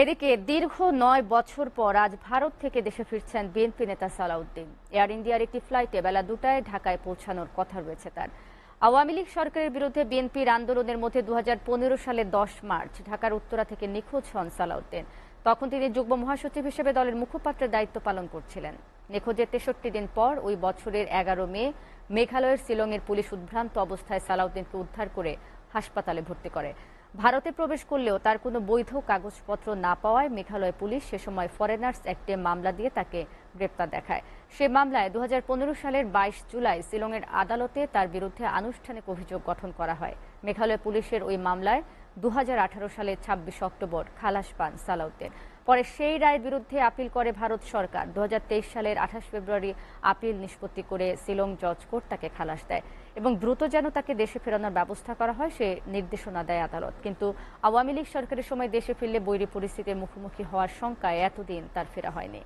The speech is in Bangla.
এদিকে দীর্ঘ ৯ বছর পর আজ ভারত থেকে দেশে ফিরছেন বিএনপি নেতা সালাউদ্দিন। এয়ার ইন্ডিয়ার একটি ফ্লাইটে বেলা ২টায় ঢাকায় পৌঁছানোর কথা রয়েছে তার। আওয়ামী লীগ সরকারের বিরুদ্ধে বিএনপির আন্দোলনের মধ্যে ২০১৫ সালের ১০ মার্চ ঢাকার উত্তরা থেকে নিখোঁজ হন সালাউদ্দিন। তখন তিনি যুগ্ম মহাসচিব হিসেবে দলের মুখপাত্রের দায়িত্ব পালন করছিলেন। নিখোঁজের ৬৩ দিন পর ওই বছরের ১১ মে মেঘালয়ের শিলংয়ের পুলিশ উদ্ভ্রান্ত অবস্থায় সালাউদ্দিনকে উদ্ধার করে হাসপাতালে ভর্তি করে। ভারতে প্রবেশ করলেও তার কোনো বৈধ কাগজপত্র না পাওয়ায় মেঘালয় পুলিশ সে সময় ফরেনার্স অ্যাক্টে মামলা দিয়ে তাকে গ্রেপ্তার দেখায়। সে মামলায় ২০১৫ সালের ২২ জুলাই শিলংয়ের আদালতে তার বিরুদ্ধে আনুষ্ঠানিক অভিযোগ গঠন করা হয়। মেঘালয় পুলিশের ওই মামলায় ২০১৮ সালের ২৬ অক্টোবর খালাস পান সালাউদ্দিন। পরে সেই রায়ের বিরুদ্ধে আপিল করে ভারত সরকার। ২০২৩ সালের ২৮ ফেব্রুয়ারি আপিল নিষ্পত্তি করে শিলং জজ কোর্ট তাকে খালাস দেয় এবং দ্রুত যেন তাকে দেশে ফেরানোর ব্যবস্থা করা হয় সে নির্দেশনা দেয় আদালত। কিন্তু আওয়ামী লীগ সরকারের সময় দেশে ফিরলে বৈরী পরিস্থিতির মুখোমুখি হওয়ার শঙ্কায় এতদিন তার ফেরা হয়নি।